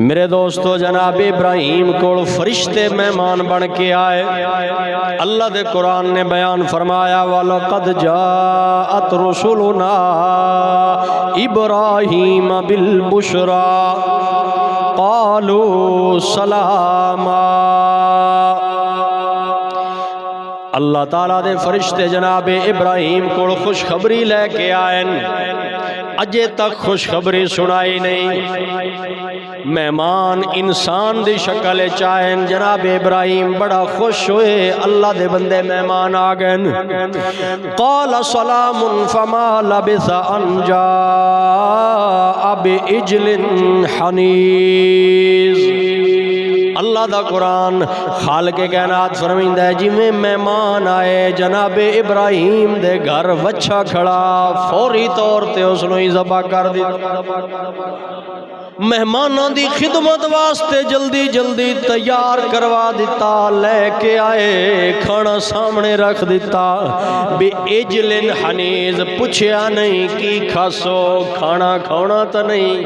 میرے دوستو جناب ابراہیم کو فرشتے مہمان بن کے آئے۔ اللہ دے قرآن نے بیان فرمایا وَلَقَدْ جَاءَتْ رُسُلُنَا إِبْرَاهِيمَ بِالْبُشْرَى قَالُوا سَلَامًا۔ اللہ تعالیٰ دے فرشتے جناب ابراہیم کو خوشخبری لے کے آئے، اجے تک خوشخبری سنائی نہیں۔ مہمان انسان دی شکل چاہیں، جناب ابراہیم بڑا خوش ہوئے، اللہ دے بندے مہمان آگئن۔ قال سلام فما لبث ان جاء بعجل حنیظ۔ اللہ دا قرآن خالق کائنات فرمائندہ ہے جی میں مہمان آئے، جناب ابراہیم دے گھر وچھا کھڑا، فوری طور تے اس نو ہی ذبح کر دی۔ مہمانوں دی خدمت واسطے جلدی جلدی تیار کروا دیتا، لے کے آئے، کھانا سامنے رکھ دیتا۔ بے اجل حنیظ، پوچھیا نہیں کی کھاسو، کھانا کھانا تا نہیں۔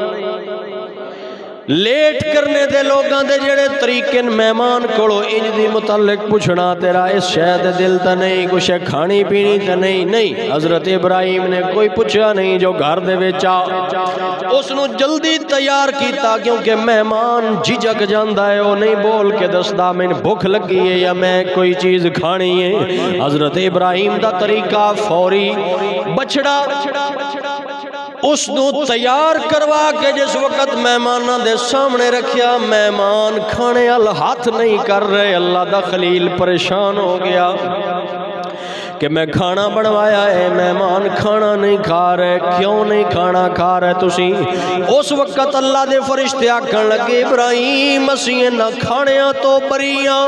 لیٹ کرنے دے لوگاں دے جڑے طریقے مہمان کڑو انج دی متعلق پوچھنا تیرا اس شاید دل تا نہیں، کچھ کھانی پینی تا نہیں۔ حضرت ابراہیم نے کوئی پوچھا نہیں، جو گھر دے وچا اس نو جلدی تیار کیتا، کیونکہ مہمان جھجک جاندا ہے، وہ نہیں بول کے دسدا میں بھوک لگی ہے یا میں کوئی چیز کھانی ہے۔ حضرت ابراہیم دا طریقہ فوری بچڑا اس نو تیار کروا کے جس وقت مہمانہ دے سامنے رکھیا، مہمان کھانے ہاتھ نہیں کر رہے۔ اللہ دا خلیل پریشان ہو گیا کہ میں کھانا بنوایا ہے، مہمان کھانا نہیں کھا رہے، کیوں نہیں کھانا کھا رہے تسی؟ اس وقت اللہ دے فرشتے آکھن لگے ابراہیم اسیں نہ کھانیاں تو بریاں،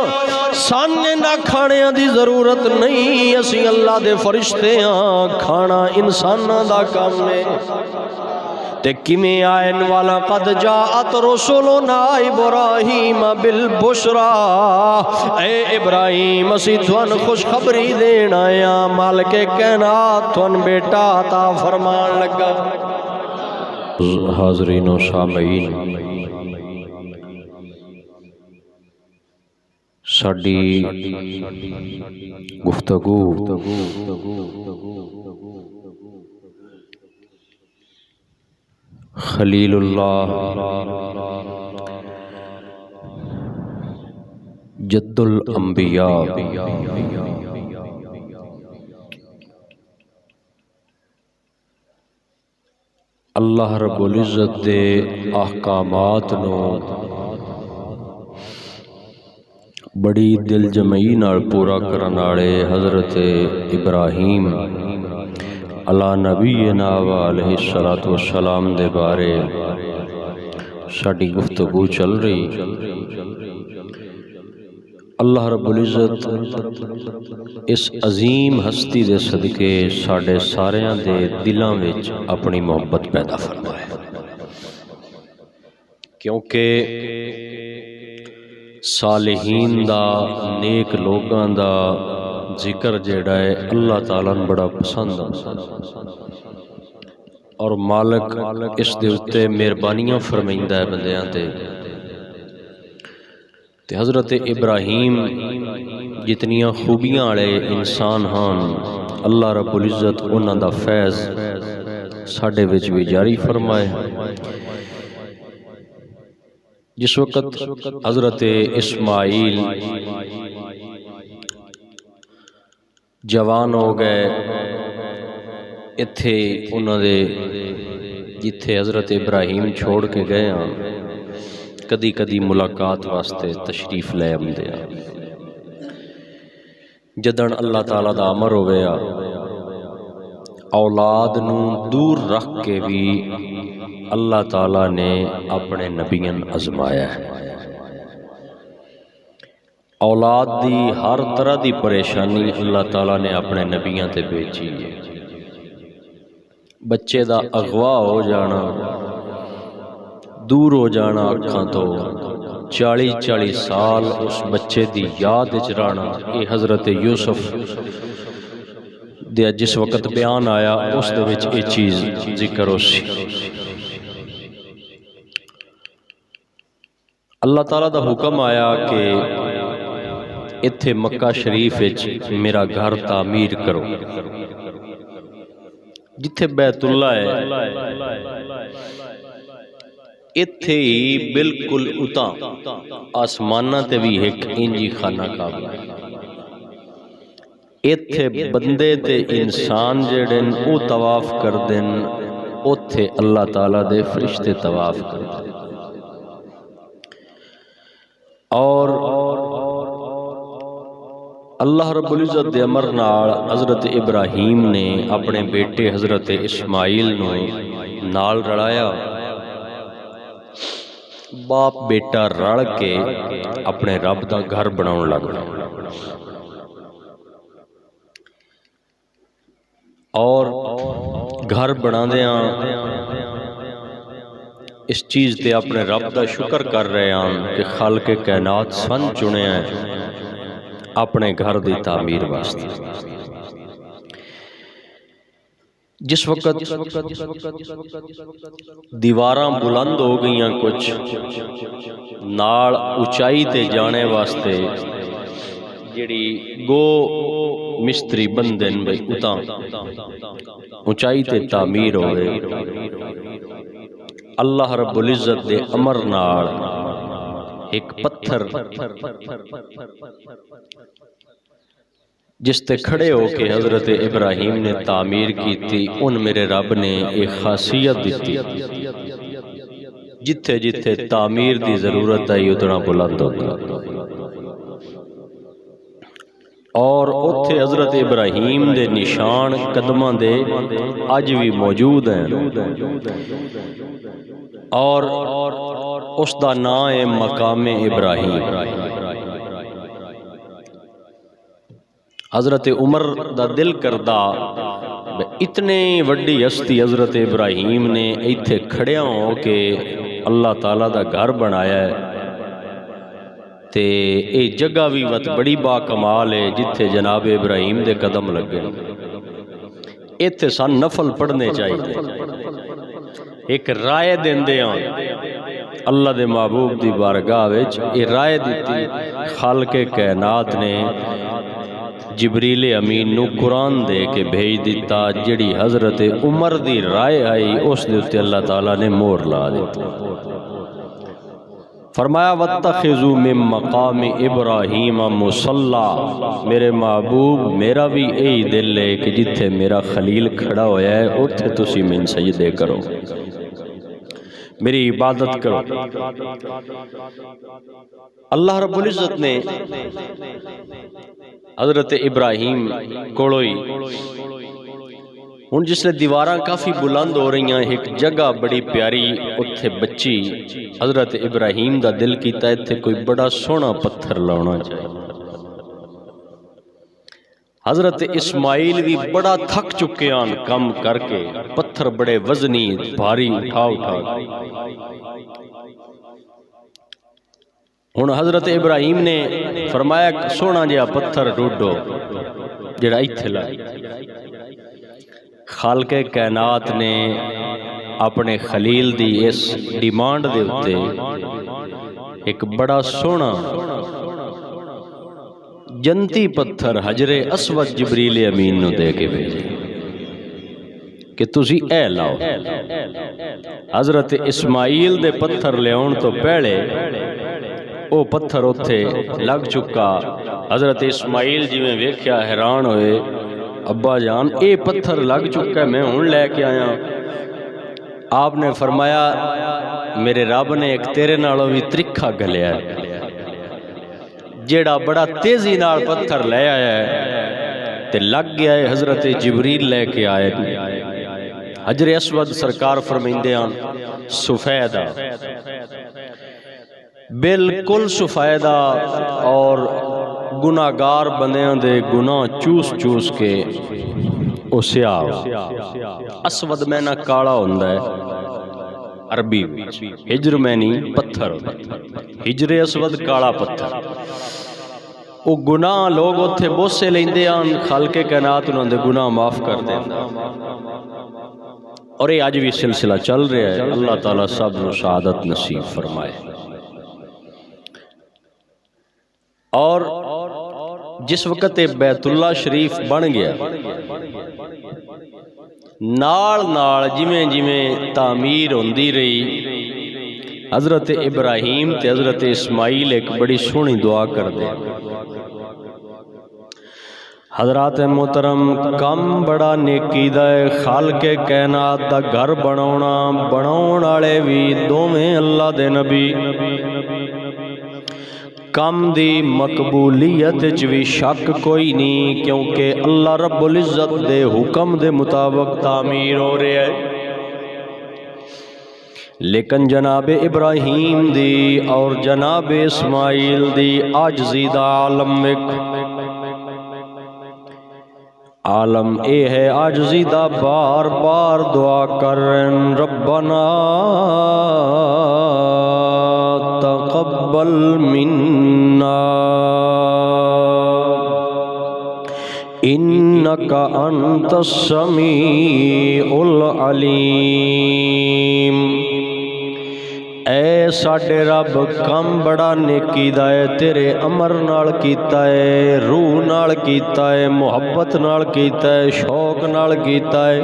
سانے نہ کھانیاں دی ضرورت نہیں، اسیں اللہ دے فرشتے ہاں، کھانا انسانہ دا کام ہے۔ تے کیویں آئن والا قد جاءت رسولنا ابراہیم بالبشرا، اے ابراہیم اسی تھون خوشخبری دین آیا، مالک کائنات تھون بیٹا عطا فرمان لگا۔ حاضرین و سامعین، ساڈی گفتگو خلیل اللہ جد الانبیاء اللہ رب العزت دے احکامات نو بڑی دل جمعی نال پورا کرن والے حضرت ابراہیم علی نبینا و علیہ الصلوۃ والسلام دے بارے ساڈی گفتگو چل رہی۔ اللہ رب العزت اس عظیم ہستی دے صدقے ساڈے ساریاں دے دلاں وچ اپنی محبت پیدا فرمائے، کیونکہ صالحین دا، نیک لوگاں دا ذکر جیڑا ہے اللہ تعالیٰ نے بڑا پسند اور مالک اس دے اتے مہربانیاں فرمائندہ ہے بندیاں تے حضرت ابراہیم جتنیاں خوبیاں والے انسان ہاں، اللہ رب العزت انہاں دا فیض ساڈے وچ بھی جاری فرمائے۔ جس وقت حضرت اسماعیل جوان ہو گئے، اتھے انہوں نے جتھے حضرت ابراہیم چھوڑ کے گئے ہاں، کدی کدی ملاقات واسطے تشریف لے آمدے ہاں۔ جدن اللہ تعالیٰ دا امر ہو گیا، اولاد نو دور رکھ کے بھی اللہ تعالیٰ نے اپنے نبیان آزمایا ہے۔ اولاد دی ہر طرح دی پریشانی اللہ تعالیٰ نے اپنے نبیان تے بھیجی ہے۔ بچے دا اغوا ہو جانا، دور ہو جانا اکھاں تو، 40 سال اس بچے دی یاد وچ رہنا، یہ حضرت یوسف دے جس وقت بیان آیا اس دے وچ یہ چیز ذکر ہو سی۔ اللہ تعالیٰ دا حکم آیا کہ اتھے مکہ شریف وچ میرا گھر تعمیر کرو، جتھے بیت اللہ ہے اتھے ہی بالکل اتاں آسمانہ تے بھی ایک انجی خانہ کعبہ ہے۔ اتھے بندے تے انسان جڑن او طواف کر دن، اتھے اللہ تعالیٰ دے فرشتے طواف کر دن۔ اور اللہ رب العزت دے امر نال حضرت ابراہیم نے اپنے بیٹے حضرت اسماعیل نو نال رلایا، باپ بیٹا رل کے اپنے رب دا گھر بناؤں لگ گئے۔ اور گھر بنا دیاں اس چیز تے اپنے رب دا شکر کر رہے ہیں کہ خالق کائنات سن چنے ہیں اپنے گھر دی تعمیر واسطے۔ جس وقت دیواراں بلند ہو گئیاں کچھ نال اونچائی تے جانے واسطے جڑی گو مستری بندن بھئی اتاں اونچائی تے تعمیر ہوئے، اللہ رب العزت دے امر نال ایک پتھر جس تے کھڑے ہو کے حضرت ابراہیم نے تعمیر کی تھی، ان میرے رب نے ایک خاصیت دیتی، جتھے جتھے تعمیر دی ضرورت ہے اتنا بلند ہوتا، اور اتھے حضرت ابراہیم دے نشان قدماں دے آج بھی موجود ہیں، اور اس دا نام ہے مقام ابراہیم۔ حضرت عمر دا دل کردہ اتنے وڈی ہستی حضرت ابراہیم نے ایتھے کھڑیاں ہو کے اللہ تعالیٰ دا گھر بنایا ہے، تے اے جگہ بھی بڑی با کمال ہے جتھے جناب ابراہیم دے قدم لگے۔ ایتھے سن نفل پڑھنے چاہیے، ایک رائے دیندے ہیں اللہ دے محبوب دی بارگاہ وچ، اے رائے دیتی خالق کائنات نے جبریل امین نو قرآن دے کے بھیج دیتا، جڑی حضرت عمر دی رائے آئی اس دے اتے اللہ تعالیٰ نے مور لا دیتا، فرمایا وَاتَّخِذُوا مِن مَّقَامِ إِبْرَاهِيمَ مُصَلَّى، میرے محبوب میرا بھی یہی دل ہے کہ جتھے میرا خلیل کھڑا ہویا ہے اتھے تسی من سجدے کرو، میری عبادت کرو۔ اللہ رب العزت نے حضرت ابراہیم کوڑوئی ہن جس لئے دیواراں کافی بلند ہو رہی ہیں، ایک جگہ بڑی پیاری اتھے بچی حضرت ابراہیم دا دل کیتا ہے تھے کوئی بڑا سونا پتھر لاؤنا چاہیے۔ حضرت اسماعیل بھی بڑا تھک چکے ہیں کم کر کے، پتھر بڑے وزنی بھاری اٹھا ہن حضرت ابراہیم نے فرمایا سونا جہا پتھر ڈھونڈو جڑا ایتھے لائے۔ خالق کائنات نے اپنے خلیل دی اس ڈیمانڈ دے ہوتے ایک بڑا سونا جنتی پتھر حجر اسود جبریل امین نو دے کے بھیجے کہ تسی اے لاؤ۔ حضرت اسماعیل دے پتھر لیاؤن تو پہلے او پتھر اتھے لگ چکا، حضرت اسماعیل جی میں ویکھیا حیران ہوئے، ابا جان اے پتھر لگ چکا ہے میں ہون لے کے آیا۔ آپ نے فرمایا میرے رب نے ایک تیرے نالوں بھی ترکھا گلیا ہے، جیڑا بڑا تیزی نال پتھر لے آیا ہے تے لگ گیا ہے، حضرت جبریل لے کے آئے۔ حجر اسود سرکار فرمیندے ہیں سفیدہ، بالکل سفیدہ، اور گناہگار بندیاں دے گناہ چوس چوس کے او سیاہ، اسود میں نہ کالا ہوندہ ہے عربی، ہجر میں نہیں پتھر، ہجر اسود کالا پتھر۔ او گناہ لوگ اتھے بوسے لیندے ہیں، خالق کائنات انہوں نے گناہ معاف کر دیں، اور یہ آج بھی سلسلہ چل رہا ہے۔ اللہ تعالیٰ سب نو سعادت نصیب فرمائے۔ اور جس وقت بیت اللہ شریف بن گیا نال نال جویں جویں تعمیر ہوندی رہی حضرت ابراہیم تے حضرت اسماعیل ایک بڑی سونی دعا کردے حضرات محترم کم بڑا نیکی دا ہے خالق کائنات دا گھر بناون والے بھی دوویں اللہ دے نبی کم دی مقبولیت وچ بھی شک کوئی نہیں کیونکہ اللہ رب العزت دے حکم دے مطابق تعمیر ہو رہا ہے لیکن جناب ابراہیم دی اور جناب اسماعیل دی عاجزی دا عالم اے ہے عاجزی دا بار بار دعا کرن ربنا تقبل منا انک انت السمیع العلیم اے ساڈے رب کم بڑا نیکی دا ہے تیرے امر نال کیتا ہے روح نال کیتا ہے محبت نال کیتا ہے شوق نال کیتا ہے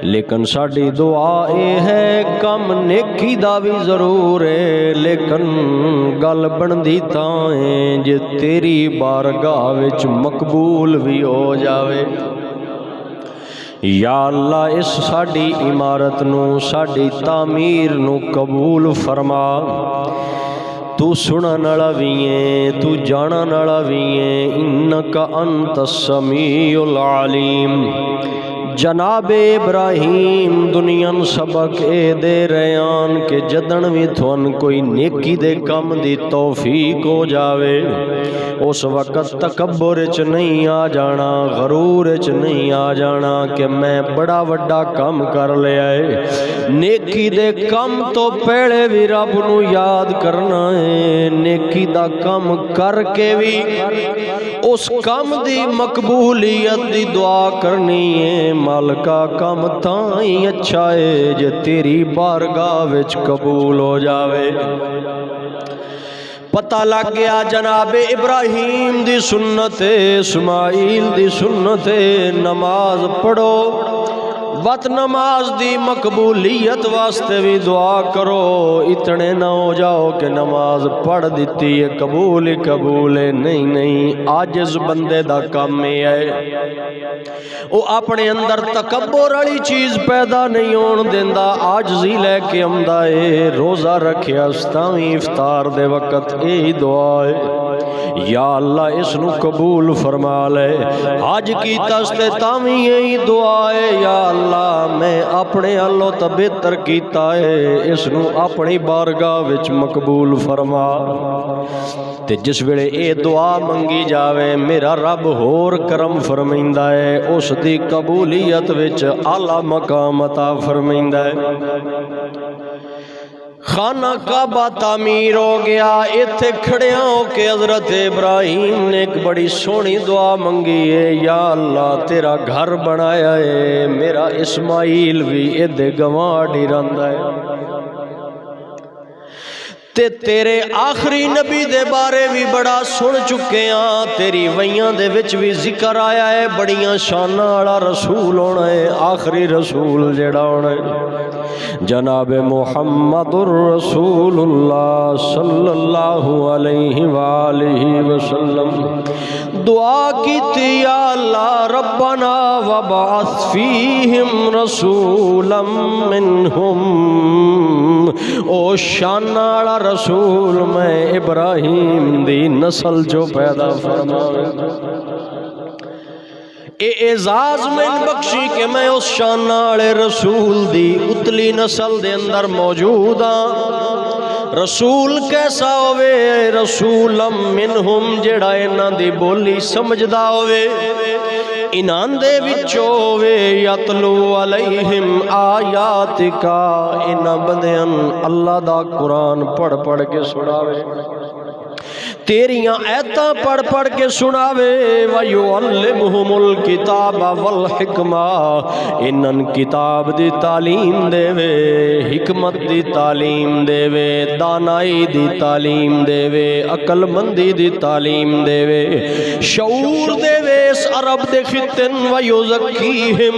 لیکن ساڈی دعا اے ہے کم نیکی دا بھی ضرور ہے لیکن گل بندی تاں ہے جے تیری بارگاہ وچ مقبول بھی ہو جاوے یا اللہ اس ساڈی عمارت نو ساڈی تعمیر نو قبول فرما تو سنن والا وی ہے تو جانن والا وی ہے انک انت السمیع العلیم جناب ابراہیم دنیاں سبق اے دے ریان کہ جدن بھی تھون کوئی نیکی دے کم دی توفیق ہو جاوے اس وقت تکبر چ نہیں آ جانا غرور چ نہیں آ جانا کہ میں بڑا وڈا کم کر لیا ہے نیکی دے کم تو پہلے بھی رب نو یاد کرنا ہے نیکی دا کم کر کے بھی اس کم دی مقبولیت دی دعا کرنی ہے مالکا کم تاں ہی اچھا ہے جے تیری بارگاہ وچ قبول ہو جاوے پتہ لگ گیا جناب ابراہیم دی سنت اسماعیل دی سنت نماز پڑھو وقت نماز دی مقبولیت واسطے بھی دعا کرو اتنے نہ ہو جاؤ کہ نماز پڑھ دیتی ہے قبول ہے نہیں عاجز بندے دا کام ہے وہ اپنے اندر تکبر والی چیز پیدا نہیں ہون دیندا عاجزی لے کے آندا ہے روزہ رکھیا ستاویں افطار دے وقت یہی دعا ہے یا اللہ اس نو قبول فرما لے حج کیتا تے تاویں یہی دعا ہے یا اللہ میں اپنے اللہ تو بہتر کیتا ہے اس نو اپنی بارگاہ وچ مقبول فرما تے جس ویلے اے دعا منگی جاوے میرا رب ہور کرم فرمیندا ہے اس دی قبولیت وچ اعلی مقام عطا فرمیندا ہے خانہ کعبہ تعمیر ہو گیا ایتھے کھڑیاں ہو کے حضرت ابراہیم نے ایک بڑی سونی دعا منگی ہے یا اللہ تیرا گھر بنایا ہے میرا اسماعیل بھی ایدے گواڑی رہندا ہے تیرے آخری نبی دے بارے بھی بڑا سن چکے ہاں تیری ویاں دے وچ بھی ذکر آیا ہے بڑیاں شانہ والا رسول ہونا ہے آخری رسول جڑا ہونا ہے جناب محمد الرسول اللہ صلی اللہ علیہ وآلہ وسلم دعا کیتی یا اللہ ربنا وبعث فیہم رسولا منہم او شانہ والا رسول میں ابراہیم دی نسل جو پیدا فرماوے اے اعزاز میں بخشی کہ میں اس شانہ والے رسول دی اتلی نسل دے اندر موجود ہاں رسول کیسا ہوئے رسول منہم جڑا انہاں دی بولی سمجھدا ہوئے انہاں دے وچوں ہوئے یتلو علیہم آیاتکا انہاں بندیاں اللہ دا قرآن پڑھ پڑھ کے سناوے تیریاں ایتاں پڑھ پڑھ کے سناوے وَيُعَلِّمُهُمُ الْكِتَابَ وَالْحِكْمَةَ انہن کتاب دی تعلیم دے وے، حکمت دی تعلیم دے وے، دانائی دی تعلیم دے وے، عقل مندی دی تعلیم دے وے، شعور دے وے اس عرب دے خطن وَيُزَكِّيهِمْ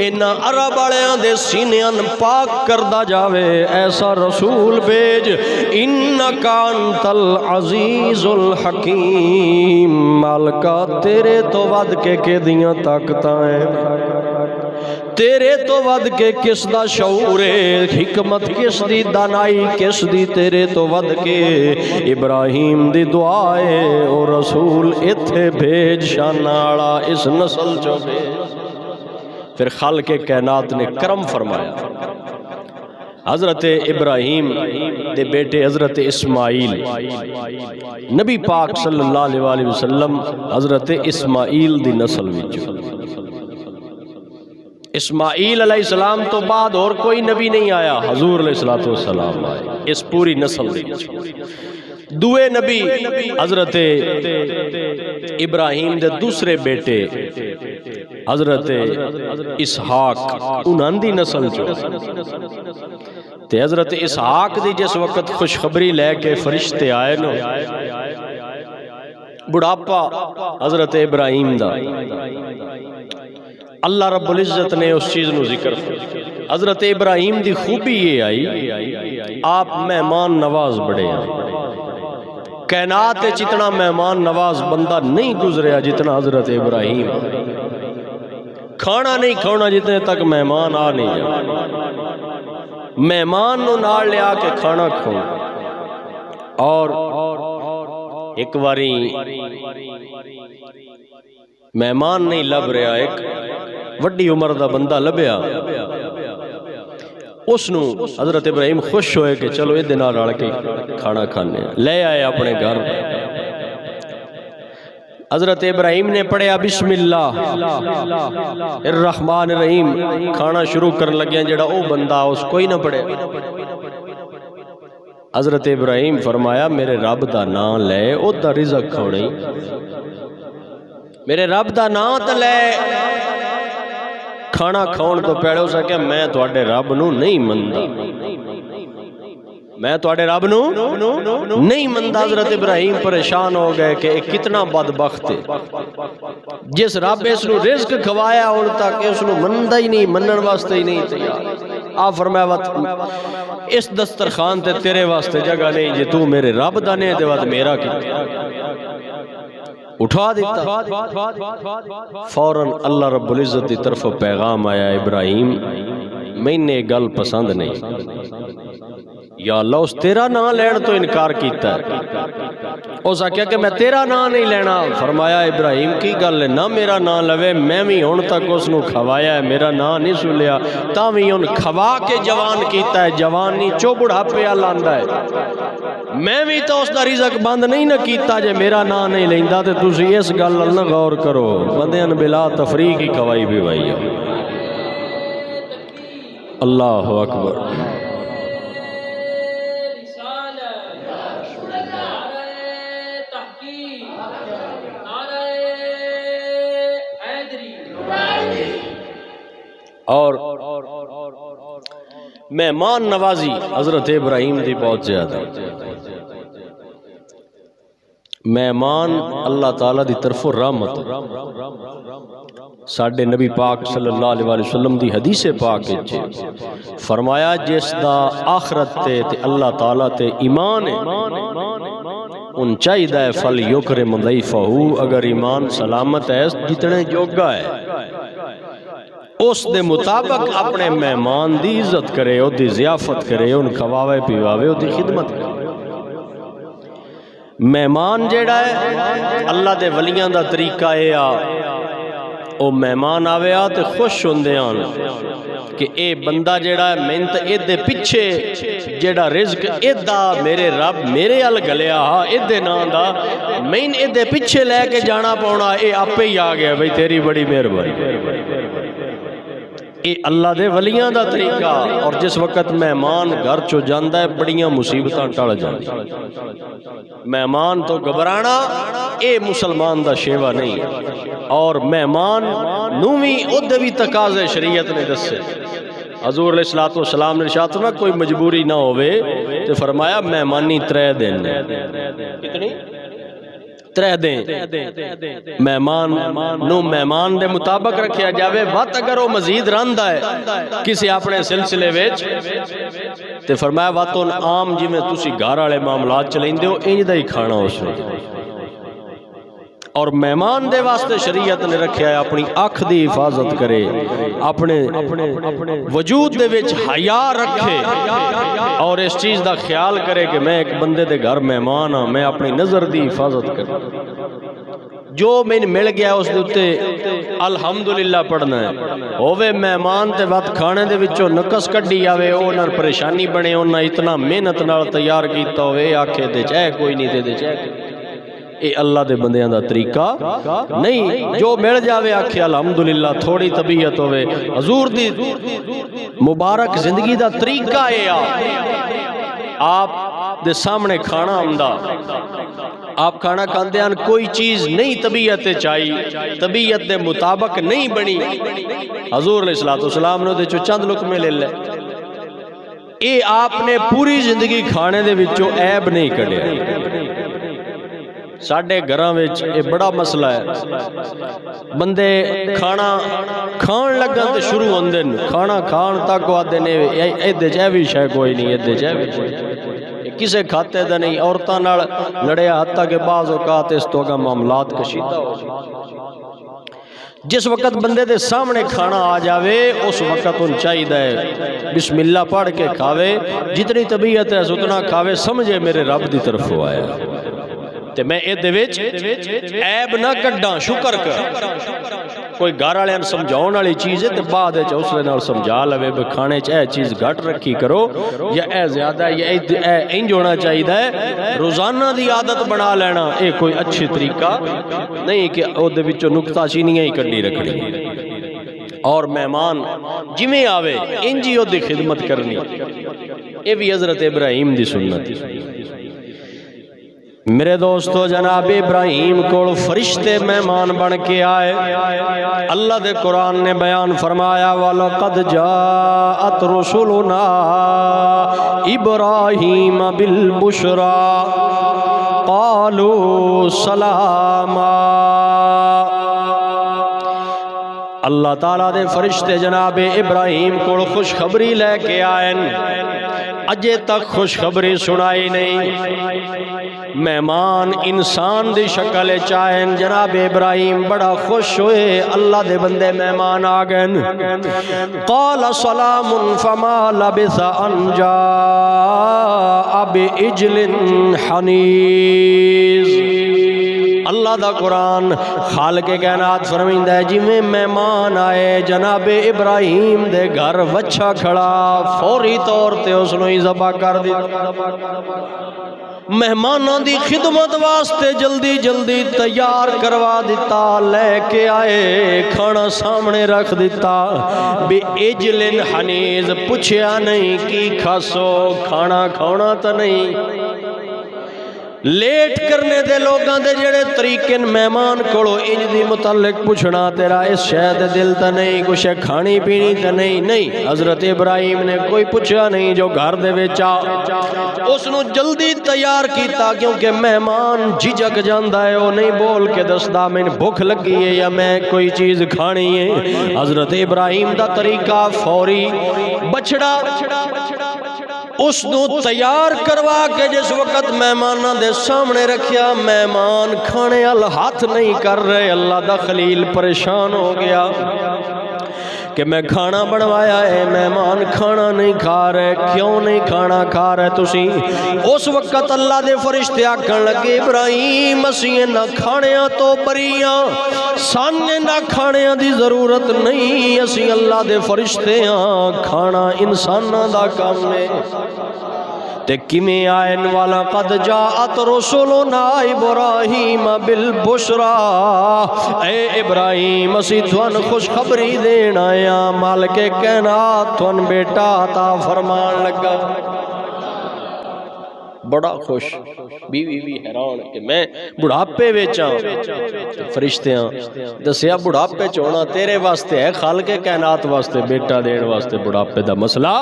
انہا عرب آلیاں دے سینیاں پاک کردہ جاوے، ایسا رسول بھیج اِنَّكَ أَنْتَ الْعَزِيزُ الْحَكِيمُ مالکا تیرے تو ود کے دیاں طاقتاں ہیں، تیرے تو ود کے کس دا شعور ہے، حکمت کس دی، دانائی کس دی، تیرے تو ود کے ابراہیم دی دعا ہے او رسول اتھے بھیج شاناڑا اس نسل چو بھیج۔ پھر خالق کائنات نے کرم فرمایا، حضرت ابراہیم دے بیٹے حضرت اسماعیل، نبی پاک صلی اللہ علیہ وسلم حضرت اسماعیل دی نسل وچوں، اسماعیل علیہ السلام تو بعد اور کوئی نبی نہیں آیا، حضور علیہ السلام آئے اس پوری نسل دی۔ دوئے نبی حضرت ابراہیم دے دوسرے بیٹے حضرت اسحاق انہاں دی نسل جو تے حضرت اسحاق دی جس وقت خوشخبری لے کے فرشتے آئے نو، بڑھاپا حضرت ابراہیم دا، اللہ رب العزت نے اس چیز نو ذکر کیا۔ حضرت ابراہیم دی خوبی یہ آئی آپ مہمان نواز بڑے ہیں، کائنات جتنا مہمان نواز بندہ نہیں گزریا جتنا حضرت ابراہیم، کھانا نہیں کھانا جتنے تک مہمان آ نہیں جا، مہمان نو نال لیا کے کھانا کھاؤ۔ اور ایک واری مہمان نہیں لب رہا، ایک وڈی عمر دا بندہ لبیا، اس نو حضرت ابراہیم خوش ہوئے کہ چلو یہ دن رل کے کھانا کھانے، لے آئے اپنے گھر۔ حضرت ابراہیم نے پڑھیا بسم اللہ الرحمن الرحیم، کھانا شروع کرن لگیا، جڑا او بندہ اس کوئی نہ پڑھے۔ حضرت ابراہیم فرمایا میرے رب دا نام لے، او دا رزق کھوڑی، میرے رب دا نام تے لے، کھانا کھاؤن تو پہلے ہو سکے میں تواڈے رب نو نہیں مندا، میں تواڈے رب نو نہیں مندا۔ حضرت ابراہیم پریشان ہو گئے کہ کتنا بدبخت ہے، جس رب اس نو رزق کھوایا ہن تک اس نو مندا ہی نہیں، منن واسطے ہی نہیں تیار۔ آپ فرمایا اس دسترخوان تے تیرے واسطے جگہ نہیں، جے تو میرے رب دا نہیں تے وقت میرا کی اٹھا دیتا۔ فوراً اللہ رب العزت کی طرف پیغام آیا، ابراہیم میں نے گل پسند نہیں، یا اللہ اس تیرا نام لین تو انکار کیتا ہے، اس آکھیا کہ میں تیرا نام نہیں لینا۔ فرمایا ابراہیم کی گل ہے، نہ میرا نام لوے، میں بھی ہن تک اس نو کھوایا ہے، میرا نام نہیں سنیا، تاں بھی ان کھوا کے جوان کیتا ہے، جوانی چو بڑھاپے لاندا ہے، میں بھی تو اس دا رزق بند نہیں نہ کیتا جے میرا نام نہیں لیندا تے تسی اس گل نہ غور کرو، بندیاں بلا تفریق کی کوائی بھی وائی۔ اللہ اکبر۔ اور مہمان نوازی حضرت ابراہیم دی بہت زیادہ، مہمان اللہ تعالیٰ دی طرف رحمت۔ ساڈے نبی پاک صلی اللہ علیہ وسلم دی حدیث پاک فرمایا جس دا آخرت تے اللہ تعالیٰ تے ایمان ہے ان چاہیدہ فل یکرم ضیفہ، اگر ایمان سلامت ہے جتنے جوگا ہے اس دے مطابق اپنے مہمان دی عزت کرے، او دی ضیافت کرے، ان کھواوے پیواوے، او دی خدمت کرے۔ مہمان جیڑا ہے اللہ دے ولیاں دا طریقہ ہے او مہمان آوے تے خوش ہوندے آن کہ اے بندہ جیڑا ہے میں تے اے دے پیچھے جیڑا رزق اے دا میرے رب میرے ال گلیا ہا اے دے نا دا میں اے دے پیچھے لے کے جانا پونا، اے آپے ہی آ گیا بھئی تیری بڑی مہربانی۔ یہ اللہ دے ولیاں دا طریقہ. اور جس وقت مہمان گھر چو جاندہ ہے بڑیاں مصیبتاں ٹل جاندی. مہمان تو گھبرانا اے مسلمان دا شیوہ نہیں. اور مہمان نومی ادھے بھی تقاضے شریعت نے دسے. حضور علیہ السلام نے ارشاد فرمایا کوئی مجبوری نہ ہوئے تو فرمایا مہمانی 3 دن. کتنی؟ 3 دن. مہمان دے مطابق رکھیا جاوے. وقت اگر وہ مزید رہندا ہے کسی اپنے سلسلے وچ تے فرمایا وقت عام جی میں تسی گھر والے معاملات چلیندے ہو انج دا ہی کھانا اس نے. اور مہمان دے واسطے شریعت نے رکھیا ہے اپنی اکھ دی حفاظت کرے, اپنے وجود دے وچ حیا رکھے, اور اس چیز دا خیال کرے کہ میں ایک بندے دے گھر مہمان ہاں, میں اپنی نظر دی حفاظت کرے. جو میں مل گیا اس دوتے الحمدللہ پڑھنا ہے. ہووے مہمان تے وقت کھانے دے وچوں نقص کڈی آوے اونا پریشانی بنے, اونا اتنا محنت نال تیار کیتا ہوئے آکھے دے چاہے کوئی نہیں دے دے چاہے. اے اللہ دے بندیاں دا طریقہ نہیں. جو مل جاوے آکھے الحمدللہ, تھوڑی طبیعت ہوئے. حضور دی مبارک زندگی دا طریقہ اے آپ دے سامنے کھانا آمدہ, آپ کھانا کھاندے ہیں کوئی چیز نہیں طبیعت چاہی, طبیعت دے مطابق نہیں بنی. حضور علیہ السلام نے دے چو چند لقمے لے لے. اے آپ نے پوری زندگی کھانے دے وچوں عیب نہیں کڑیا. ساڑھے گھراں وچ یہ بڑا مسئلہ ہے. بندے کھانا کھان لگن تے شروع ہوندے نے, کھانا کھان تک آدھے نے ایدے چاہے بھی شے کوئی نہیں, ایدے چاہے بھی کوئی کسے کھاتے دا نہیں. عورتاں نال لڑیا حتیٰ کہ بعض اوقات اس تو اگا معاملات کشیدہ ہو. جس وقت بندے دے سامنے کھانا آ جاوے اس وقت ان چاہی دے بسم اللہ پڑھ کے کھاوے, جتنی طبیعت ہے اتنا کھاوے, سمجھے میرے رب دی طرف ہوا ہے تے میں اے دے وچ عیب نہ کڈاں. شکر کر کوئی گھر والے نے سمجھاؤن والی چیز ہے تے بعد وچ اس نال سمجھا لوے بھی کھانے چ اے چیز گھٹ رکھی کرو یا اے زیادہ یا اے انج ہونا چاہیے. روزانہ دی عادت بنا لینا اے کوئی اچھی طریقہ نہیں کہ او دے وچوں نکتہ چینیاں ہی کڈی رکھنی. اور مہمان جویں آوے انجی او دی خدمت کرنی. اے بھی حضرت ابراہیم دی سنت. میرے دوستو جناب ابراہیم کو فرشتے مہمان بن کے آئے. اللہ دے قرآن نے بیان فرمایا وَلَقَدْ جَاءَتْ رُسُلُنَا إِبْرَاهِيمَ بِالْبُشْرَى قَالُوا سَلَامًا. اللہ تعالیٰ دے فرشتے جناب ابراہیم کو خوشخبری لے کے آئے. اجے تک خوشخبری سنائی نہیں. مہمان انسان دی شکل چاہیں. جناب ابراہیم بڑا خوش ہوئے, اللہ دے بندے مہمان آگن. قال سلام فما لبث ان جاء بعجل حنیز. اللہ دا قرآن خالق کائنات فرمائندہ ہے جی میں مہمان آئے جناب ابراہیم دے گھر وچھا کھڑا, فوری طور تے اس نے ذبح کر دی. مہمانوں دی خدمت واسطے جلدی جلدی تیار کروا دیتا, لے کے آئے کھانا سامنے رکھ دیتا. بے اجلن حنیز, پوچھیا نہیں کی کھاسو, کھانا کھونا تا نہیں. لیٹ کرنے دے لوگاں دے جڑے طریقے مہمان کھڑو انج دی متعلق پوچھنا تیرا اس شہد دل تا نہیں, کچھ کھانی پینی تا نہیں. نہیں, حضرت ابراہیم نے کوئی پوچھا نہیں. جو گھر دے وچا اس نو جلدی تیار کیتا کیونکہ مہمان جھجک جاندا ہے, وہ نہیں بول کے دسدا میں بھوک لگی ہے یا میں کوئی چیز کھانی ہے. حضرت ابراہیم دا طریقہ فوری بچڑا اس نو تیار کروا کے جس وقت مہمانہ دے سامنے رکھیا, مہمان کھانے ہاتھ نہیں کر رہے. اللہ دا خلیل پریشان ہو گیا کہ میں کھانا بنوایا ہے, مہمان کھانا نہیں کھا رہے. کیوں نہیں کھانا کھا رہے تسی؟ اس وقت اللہ دے فرشتے آکھن لگے ابراہیم اسیں نہ کھانیاں تو بریاں, سانے نہ کھانیاں دی ضرورت نہیں. اسیں اللہ دے فرشتے ہاں, کھانا انساناں دا کام ہے. تے کیویں آئن والا قد جاءت رسلنا ابراہیم بالبشرا، اے ابراہیم اسی تھن خوشخبری دین آیا، مالک کائنات تھن بیٹا عطا فرمان لگا۔ بڑا خوش، بیوی بھی حیران کہ میں بڑھاپے وچ ہاں، فرشتیاں دسیا بڑھاپے چ ہونا تیرے واسطے ہے، خالق کائنات واسطے بیٹا دین واسطے بڑھاپے دا مسئلہ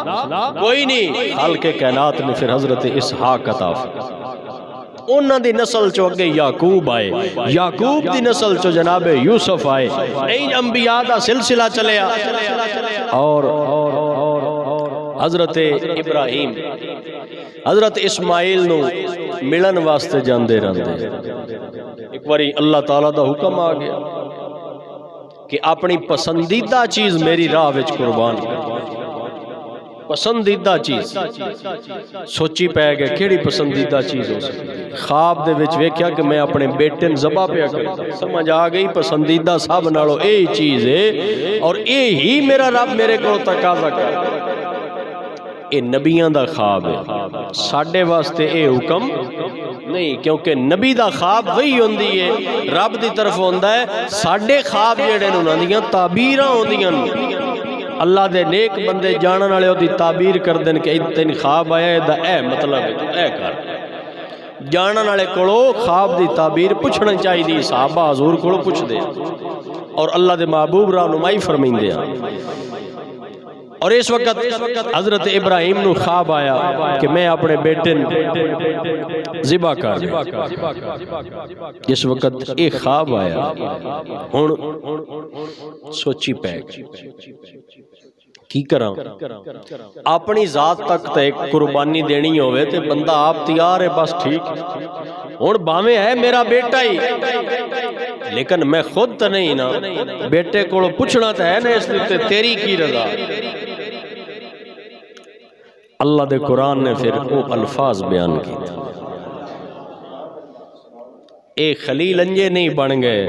کوئی نہیں۔ خالق کائنات نے پھر حضرت اسحاق عطا فرمایا، انہاں دی نسل چو اگے یعقوب آئے، یعقوب دی نسل چو جناب یوسف آئے، این انبیاء دا سلسلہ چلیا، اور حضرت ابراہیم حضرت اسماعیل نو ملن واسطے جاندے رہندے۔ ایک باری اللہ تعالیٰ دا حکم آ گیا کہ اپنی پسندیدہ چیز میری راہ وچ قربان کر، پسندیدہ چیز۔ سوچی پہ گئے کیڑی پسندیدہ چیز ہو سکتی، خواب دے وچ ویکھیا کہ میں اپنے بیٹے ذبح پہ کرتا، سمجھ آ گئی پسندیدہ سب نالو اے چیز ہے، اور اے ہی میرا رب میرے کو تقاضا کر۔ اے نبیاں دا خواب ہے، ساڈے واسطے اے حکم نہیں، کیونکہ نبی دا خواب وہی ہوندی ہے، رب دی طرف ہوندا ہے، ساڈے خواب جڑے انہاں دیاں تعبیراں ہوندیاں، اللہ دے نیک بندے جانن والے دی تعبیر کر دین کہ تین خواب آیا ہے دا اے مطلب ہے، تو اے کر۔ جانن والے کولو خواب دی تعبیر پوچھنا چاہیے، صحابہ حضور کولو پوچھ دے، اور اللہ دے محبوب رہنمائی فرمیندے ہیں۔ اور اس وقت حضرت ابراہیم نو خواب آیا کہ میں اپنے بیٹے ذبح کر دوں۔ اس وقت ایک خواب آیا، ہن سوچی پہ کی کراں، اپنی ذات تک تے ایک قربانی دینی ہوئے تے بندہ آپ تیار ہے، بس ٹھیک ہن باویں ہے میرا بیٹا ہی، لیکن میں خود تے نہیں نا، بیٹے کو پوچھنا تے ہے نا، اس لیے تیری کی رضا۔ اللہ دے قرآن نے پھر وہ الفاظ بیان کی، اے خلیل انجے نہیں بن گئے،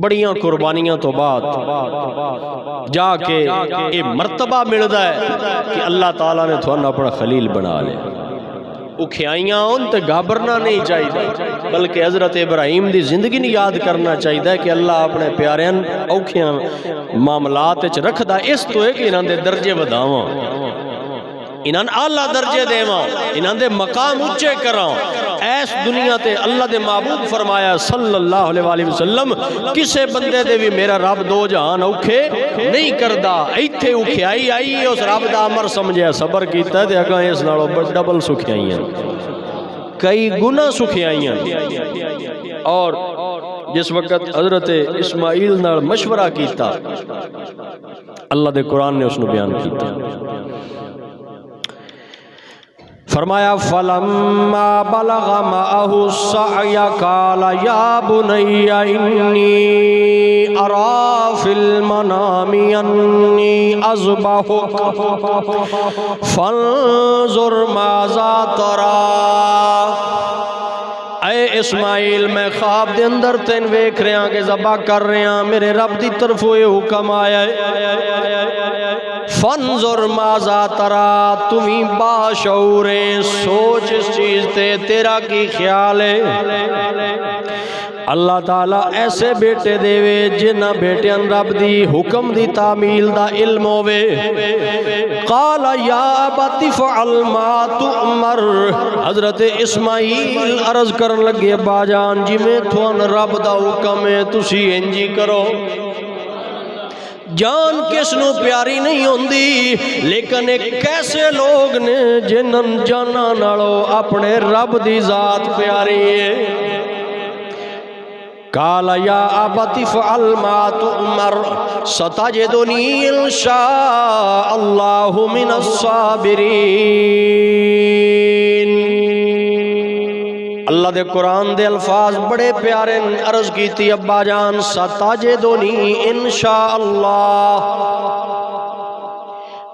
بڑیاں قربانیاں تو بعد جا کے اے مرتبہ ملدا ہے کہ اللہ تعالیٰ نے تھوڑا اپنا خلیل بنا لے۔ اکھیائیاں ان تے گھابرنا نہیں چاہیے، بلکہ حضرت ابراہیم دی زندگی نہیں یاد کرنا چاہیے کہ اللہ اپنے پیاریاں اوکھیاں معاملات وچ رکھدا، اس تو ہے کہ انہاں دے درجے وداواں، انہاں اعلیٰ درجے دیواں، انہاں دے مقام اونچے کراں۔ ایس دنیا تے اللہ دے محبوب فرمایا صلی اللہ علیہ وآلہ وسلم، کسے بندے دے بھی میرا رب دو جہان اوکھے نہیں کردا، ایتھے اوکھیائی آئی اس رب دا امر سمجھے صبر کیتا ہے تے اگاں اس نالوں ڈبل سکھیائیاں، کئی گنا سکھیائیاں۔ اور جس وقت حضرت اسماعیل نال مشورہ کیتا، اللہ دے قرآن نے اس نو بیان کیتا، فرمایا فلما بلغ معه السعي قال يا بني إني أرى في المنام أني أذبحك فانظر ماذا ترى۔ اے اسماعیل میں خواب دے اندر تین ویکھ رہے ہیں کہ ذبح کر رہے ہیں، میرے رب دی طرف یہ حکم آیا ہے، فانظر ماذا ترى، تمہیں باشعوریں سوچ اس چیز تے تیرا کی خیال ہے۔ اللہ تعالیٰ ایسے بیٹے دے وے جنہ بیٹیاں رب دی حکم دی تعمیل دا علم ہوئے۔ قال یا ابت فعل ما تؤمر، حضرت اسماعیل عرض کرن لگے ابا جان جی میں تھوان رب دا حکم ہے تسی انجی کرو۔ جان کس نو پیاری نہیں ہوندی، لیکن ایک کیسے لوگ نے جنن جانا نالو اپنے رب دی ذات پیاری ہے۔ قال یا ابت فعل ما تؤمر ستجدنی ان شاء اللہ من الصابرین۔ اللہ دے قرآن دے الفاظ بڑے پیارے، عرض کیتی ابا جان ستجدنی ان شاء اللہ،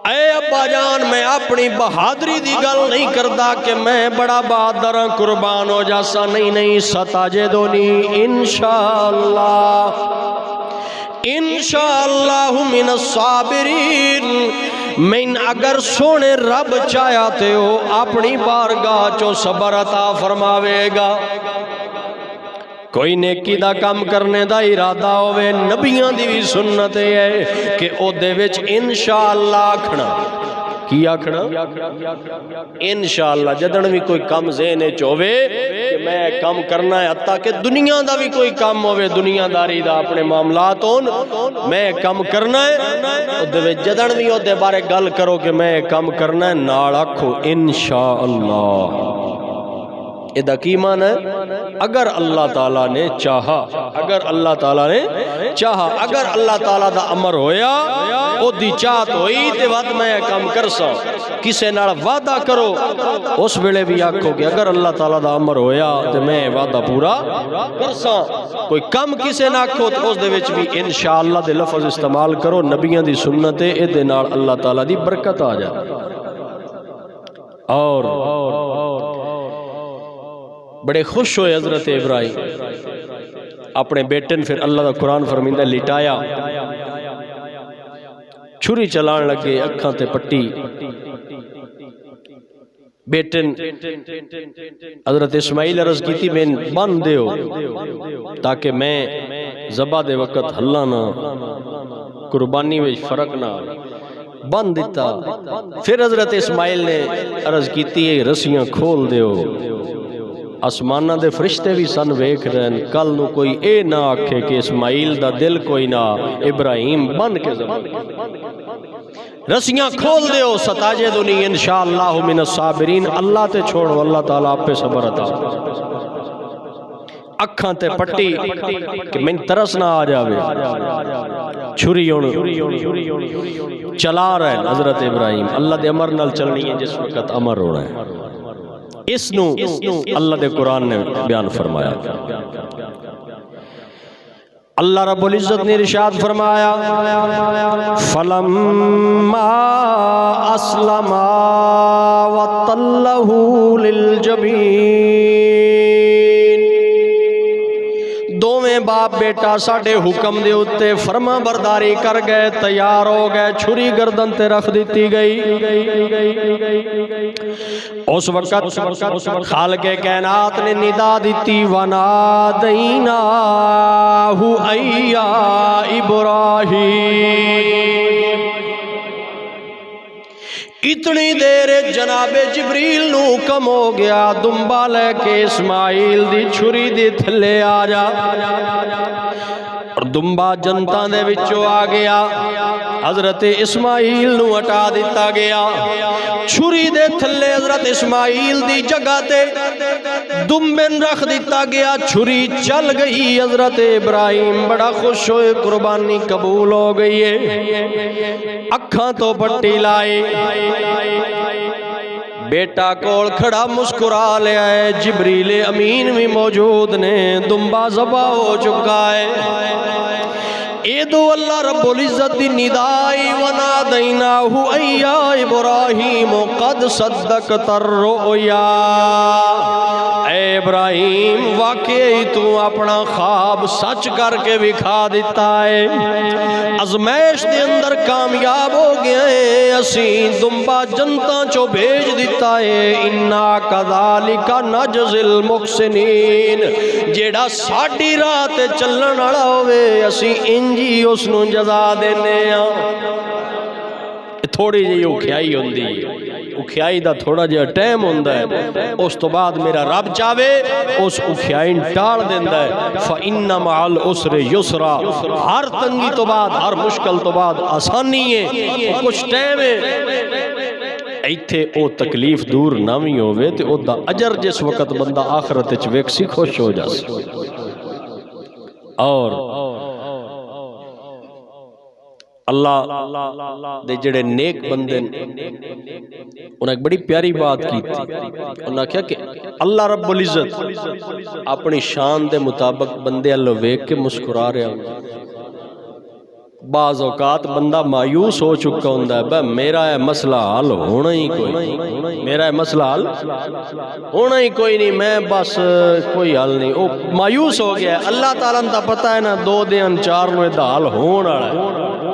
اے ابا جان میں اپنی بہادری دی گل نہیں کردا کہ میں بڑا بہادر قربان ہو جاسا، نہیں نہیں، ستجدنی انشاءاللہ من الصابرین، میں اگر سونے رب چاہیا تے ہو اپنی بارگاہ چو صبر عطا فرماوے گا کوئی نیکی دا کام کرنے دا ارادہ ہوئے نبیان دی بھی سنت ہے کہ او دے وچ انشاءاللہ آکھنا کی آکھنا انشاءاللہ جدن بھی کوئی کام ذہنے چوے کہ میں کام کرنا ہے حتیٰ کہ دنیا دا بھی کوئی کام ہوئے دنیا داری دا اپنے معاملات ہون میں کام کرنا ہے جدن بھی دے بارے گل کرو کہ میں کام کرنا ہے نال آکھو انشاءاللہ ادا کی معنی ہے اگر اللہ تعالیٰ نے چاہا اگر اللہ تعالیٰ نے چاہا اگر اللہ تعالیٰ دا امر ہویا او دی چاہت ہوئی تے وقت میں کام کرسا کسے نال وعدہ کرو اس ویلے بھی آکھو کہ اگر اللہ تعالیٰ دا امر ہویا تے میں وعدہ پورا کرسا کوئی کم کسے نہ آکھو تے اس دے وچ بھی انشاءاللہ دے لفظ استعمال کرو نبیان دی سنت ہے دے نال اللہ تعالیٰ دی برکت آ جائے اور بڑے خوش ہوئے حضرت ابراہیم اپنے بیٹن پھر اللہ دا قرآن فرمیندہ لٹایا چھری چلان لگے اکھاں تے پٹی بیٹن حضرت اسماعیل عرض کی تھی میں بند دے ہو تاکہ میں ذبح دے وقت ہلا نہ قربانی میں فرق نہ بند دیتا پھر حضرت اسماعیل نے عرض کی تھی رسیاں کھول دے ہو آسمانہ دے فرشتے بھی سن ویکھ رہن کل نو کوئی اے نہ آکھے کہ اسماعیل دا دل کوئی نہ ابراہیم بند کے زمان رسیاں کھول دے ہو ستاجدنی انشاءاللہ من الصابرین اللہ تے چھوڑو اللہ تعالیٰ آپ پہ صبر عطا اکھاں تے پٹی کہ میں ترس نہ آ جاوے چھری چلا رہے ہیں حضرت ابراہیم اللہ دے امر نال چلنی ہے جس وقت امر ہو رہے ہیں اس نو اللہ دے قرآن نے بیان فرمایا اللہ رب العزت نے ارشاد فرمایا فَلَمَّا أَسْلَمَا وَتَلَّهُ لِلْجَبِينِ دوویں باپ بیٹا ساڑھے حکم دے اتے فرما برداری کر گئے تیار ہو گئے چھری گردن تے رکھ دیتی گئی اس وقت خالق کائنات نے ندا دیتی وَنَادَيْنَاهُ اَيَّا إِبْرَاهِيمِ اتنی دیر جناب جبریل نو کم ہو گیا دنبا لے کے اسماعیل دی چھری دی تھلے آ جا اور دنبا جنتا دے وچوں آ گیا حضرت اسماعیل نو ہٹا دیتا گیا چھری دے تھلے حضرت اسماعیل دی جگہ تے دنبن رکھ دیتا گیا چھری چل گئی حضرت ابراہیم بڑا خوش ہوئے قربانی قبول ہو گئی ہے اکھاں تو پٹی لائے بیٹا کول کھڑا مسکرا لے آئے جبریل امین بھی موجود نے دنبا ذبح ہو چکا ہے ایدو اللہ رب العزت دی ندائی وَنَادَيْنَاهُ اَيَّا إِبْرَاهِيمُ قَدْ صَدَّقْتَ الرُّؤْيَا اے ابراہیم واقعی تو اپنا خواب سچ کر کے بکھا دیتا ہے ازمیش دے اندر کامیاب ہو گئے ہیں اسیں دنبا جنتا چو بھیج دیتا ہے اِنَّا كَذَلِكَ نَجْزِ الْمُحْسِنِينَ جیڑا ساڑھی رات چلن آڑا ہوئے اسیں انجی اس نو جزا دینے تھوڑی جی اکھیائی ہوندی اکھیائی دا تھوڑا جی ٹائم ہوندہ ہے اس تو بعد میرا رب چاہوے اس اکھیائی ٹال دیندہ ہے فَإِنَّ مَعَ الْعُسْرِ يُسْرًا ہر تنگی تو بعد ہر مشکل تو بعد آسانی ہے کچھ ٹائم ہے ایتھے او تکلیف دور نامی ہوئے تے او دا اجر جس وقت بندہ آخرت ویکسی خوش ہو جا سی اور اللہ دے جڑے نیک بندے انہیں ایک بڑی پیاری بات کی تھی انہوں نے کہا کہ اللہ رب العزت اپنی شان دے مطابق بندے اللہ ویک کے مسکرا رہے ہیں بعض اوقات بندہ مایوس ہو چکا ہوندہ ہے بھائی میرا ہے مسئلہ حل ہونا ہی کوئی میرا ہے مسئلہ حل ہونا ہی کوئی نہیں میں بس کوئی حل نہیں وہ مایوس ہو گیا ہے اللہ تعالیٰ نے پتہ ہے نا 2 دن 4 نوے دا حل ہونا ہے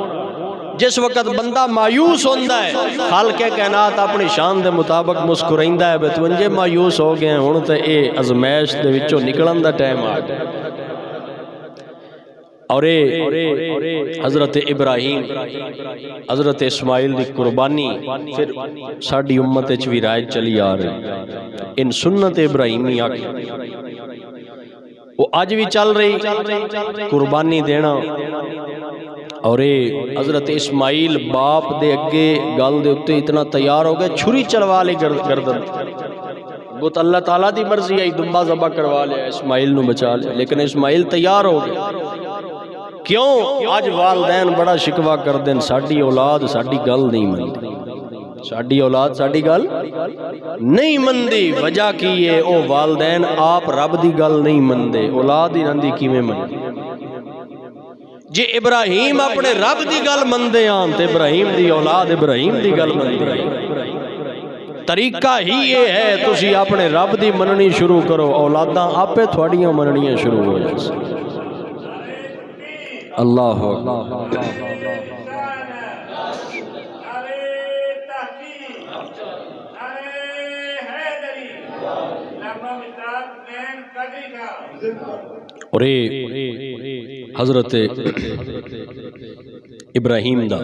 جس وقت بندہ مایوس ہوندہ ہے خالق کائنات اپنی شان دے مطابق مسکرائندہ ہے تو انجے مایوس ہو گئے ہوں تے اے ازمائش دے وچوں نکلن دا ٹائم آ گیا اور حضرت ابراہیم حضرت اسماعیل دی قربانی پھر ساڑی امت بھی رائج چلی آ رہی ان سنت ابراہیمی آگئی وہ آج بھی چل رہی قربانی دینا اور حضرت اسماعیل باپ دے اگے گل دے اتے اتنا تیار ہو گئے چھری چلوا لے گردن وہ تو اللہ تعالیٰ دی مرضی ہے دمبا ذبح کروا لیا اسماعیل نو بچا لیا لیکن اسماعیل تیار ہو گئے کیوں آج والدین بڑا شکوہ کر دیں ساڑی اولاد ساڑی گل نہیں مندی ساڑی اولاد ساڑی گل نہیں مندی وجہ کی ہے او والدین آپ رب دی گل نہیں مندے اولاد ہی نندی کی میں مندی جی ابراہیم اپنے رب دی گل مندے آن تے ابراہیم دی اولاد ابراہیم دی گل مندے طریقہ ہی یہ ہے تسی اپنے رب دی مننی شروع کرو اولاداں آپے تھوڑیاں مننیاں شروع ہو جائے اللہ اور حضرت ابراہیم دا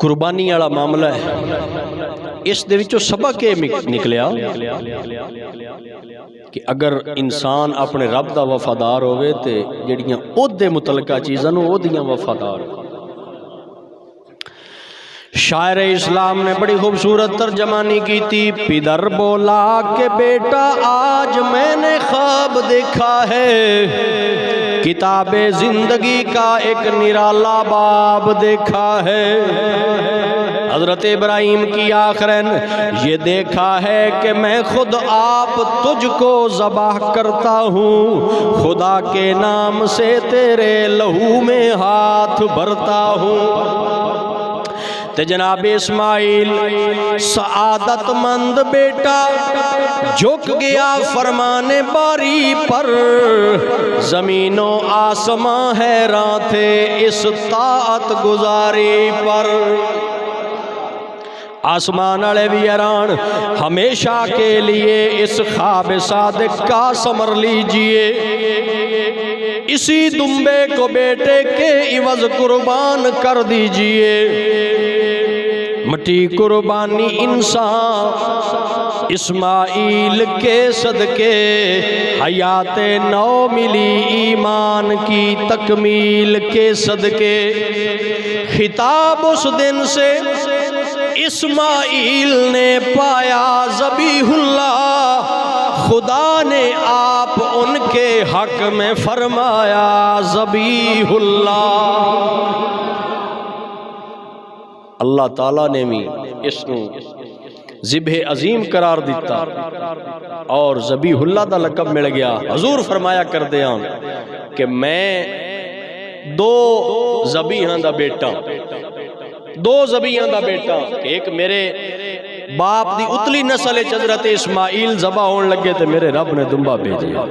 قربانی والا معاملہ ہے اس دے وچوں سبق یہ نکلیا کہ اگر انسان اپنے رب دا وفادار ہوئے تے جڑیاں عہدے متعلقہ چیزاں نو عہدیاں وفادار شاعر اسلام نے بڑی خوبصورت ترجمانی کی تھی پدر بولا کہ بیٹا آج میں نے خواب دیکھا ہے کتاب زندگی کا ایک نرالا باب دیکھا ہے حضرت ابراہیم کی آخرین یہ دیکھا ہے کہ میں خود آپ تجھ کو ذبح کرتا ہوں خدا کے نام سے تیرے لہو میں ہاتھ بھرتا ہوں تے جناب اسماعیل سعادت مند بیٹا جھک گیا فرمان باری پر زمین و آسمان حیران تھے اس طاعت گزاری پر آسمان والے بھی حیران ہمیشہ کے لیے اس خواب صادق کا ثمر لیجئے اسی دمبے کو بیٹے کے عوض قربان کر دیجئے مٹی قربانی انسان اسماعیل کے صدقے حیات نو ملی ایمان کی تکمیل کے صدقے خطاب اس دن سے اسماعیل نے پایا ذبیح اللہ خدا نے آپ ان کے حق میں فرمایا ذبیح اللہ اللہ تعالیٰ نے بھی اس کو ذبح عظیم قرار دیتا اور ذبیح اللہ دا لقب مل گیا حضور فرمایا کر دیا کہ میں دو ذبیحاں دا بیٹا کہ ایک میرے باپ دی اتلی نسل حضرت اسماعیل ذبح ہون لگے تھے میرے رب نے دمبا بھیجا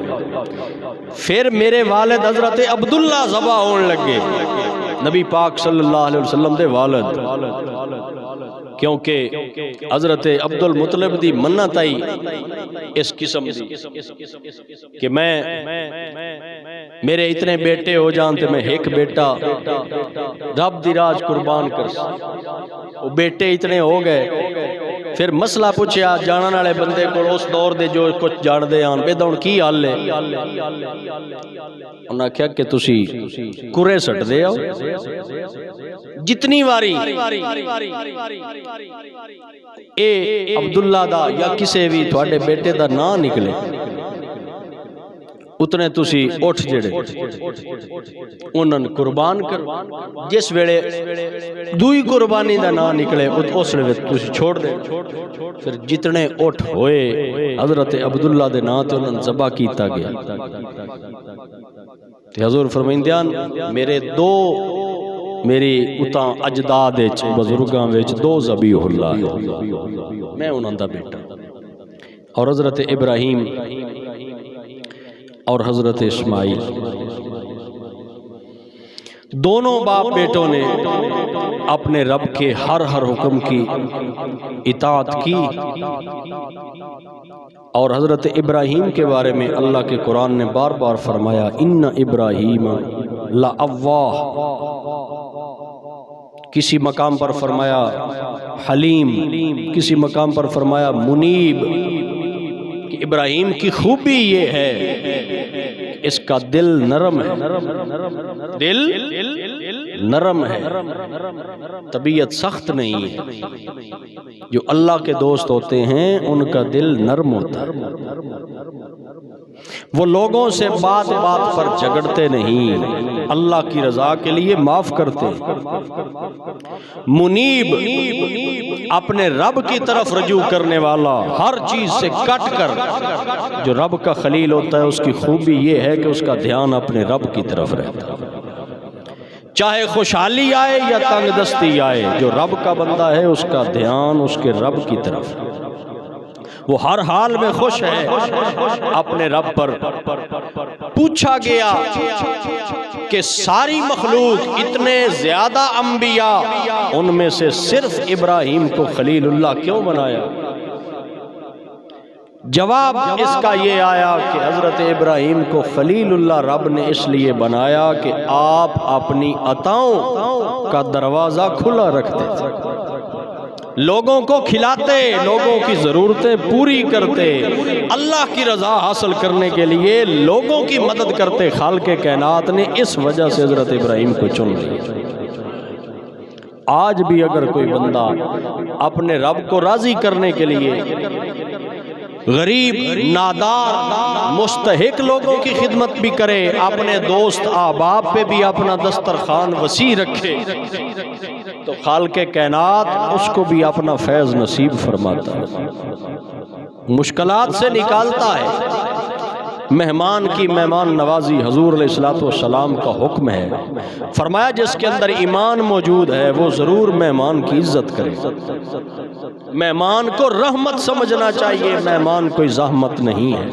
پھر میرے والد حضرت عبداللہ ذبح ہون لگے نبی پاک صلی اللہ علیہ وسلم دے والد کیونکہ حضرت عبد المطلب دی منت آئی اس قسم دی کہ میں میرے اتنے بیٹے ہو جانتے میں ایک بیٹا رب دی راج قربان کر وہ بیٹے اتنے ہو گئے پھر مسئلہ پوچھیا جانن والے بندے کو اس دور دے جو کچھ جان دے آن بے دون کی حال ہے انہاں کہا کہ تسی کرے سٹ دے آؤ جتنی واری اے عبداللہ دا یا کسے بھی تھوڑے بیٹے دا نا نکلے اتنے تسی اٹھ جڑے انہاں قربان کر جس ویلے دوئی قربانی دا نا نکلے اس ویلے تسی چھوڑ دے پھر جتنے اٹھ ہوئے حضرت عبداللہ دے نا تے انہاں ذبح کیتا گیا تے حضور فرمائندیان میرے دو میری اتاں اجداد وچ بزرگاں وچ دو ذبیح اللہ میں انہاں دا بیٹا اور حضرت ابراہیم اور حضرت اسماعیل دونوں باپ بیٹوں نے اپنے رب کے ہر حکم کی اطاعت کی، اور حضرت ابراہیم کے بارے میں اللہ کے قرآن نے بار بار فرمایا ان ابراہیم لأواہ، کسی مقام پر فرمایا حلیم، کسی مقام پر فرمایا منیب، کہ ابراہیم کی خوبی یہ ہے اس کا دل نرم ہے، دل نرم ہے، طبیعت سخت نہیں ہے۔ جو اللہ کے دوست ہوتے ہیں ان کا دل نرم ہوتا ہے، وہ لوگوں سے بات بات پر جھگڑتے نہیں، اللہ کی رضا کے لیے معاف کرتے۔ منیب، اپنے رب کی طرف رجوع کرنے والا، ہر چیز سے کٹ کر۔ جو رب کا خلیل ہوتا ہے اس کی خوبی یہ ہے کہ اس کا دھیان اپنے رب کی طرف رہتا ہے، چاہے خوشحالی آئے یا تنگ دستی آئے، جو رب کا بندہ ہے اس کا دھیان اس کے رب کی طرف، وہ ہر حال میں خوش ہے اپنے رب پر۔ پوچھا گیا کہ ساری مخلوق، اتنے زیادہ انبیاء، ان میں سے صرف ابراہیم کو خلیل اللہ کیوں بنایا؟ جواب اس کا یہ آیا کہ حضرت ابراہیم کو خلیل اللہ رب نے اس لیے بنایا کہ آپ اپنی عطاؤں کا دروازہ کھلا رکھتے تھے، لوگوں کو کھلاتے، لوگوں کی ضرورتیں پوری کرتے، اللہ کی رضا حاصل کرنے کے لیے لوگوں کی مدد کرتے۔ خالق کائنات نے اس وجہ سے حضرت ابراہیم کو چن لیا۔ آج بھی اگر کوئی بندہ اپنے رب کو راضی کرنے کے لیے غریب، نادار، مستحق لوگوں کی خدمت بھی کرے، اپنے دوست احباب پہ بھی اپنا دسترخوان وسیع رکھے، تو خالق کائنات اس کو بھی اپنا فیض نصیب فرماتا ہے، مشکلات سے نکالتا ہے۔ مہمان کی مہمان نوازی حضور علیہ السلام کا حکم ہے، فرمایا جس کے اندر ایمان موجود ہے وہ ضرور مہمان کی عزت کرے، مہمان کو رحمت سمجھنا چاہیے، مہمان کوئی زحمت نہیں ہے۔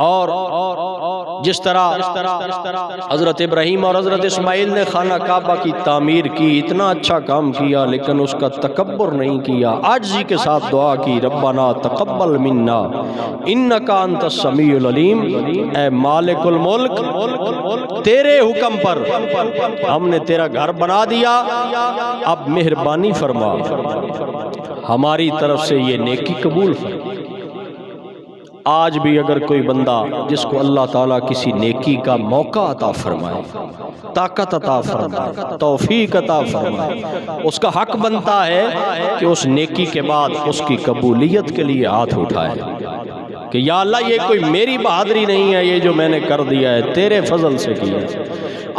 اور جس طرح حضرت ابراہیم اور حضرت اسماعیل نے خانہ کعبہ کی تعمیر کی، اتنا اچھا کام کیا، لیکن اس کا تکبر نہیں کیا، عاجزی کے ساتھ دعا کی، ربنا تقبل منا انک انت السمیع العلیم، اے مالک الملک، تیرے حکم پر ہم نے تیرا گھر بنا دیا، اب مہربانی فرما، ہماری طرف سے یہ نیکی قبول فرما۔ آج بھی اگر کوئی بندہ جس کو اللہ تعالیٰ کسی نیکی کا موقع عطا فرمائے، طاقت عطا فرمائے، توفیق عطا فرمائے، اس کا حق بنتا ہے کہ اس نیکی کے بعد اس کی قبولیت کے لیے ہاتھ اٹھائے کہ یا اللہ یہ کوئی میری بہادری نہیں ہے، یہ جو میں نے کر دیا ہے تیرے فضل سے کیا،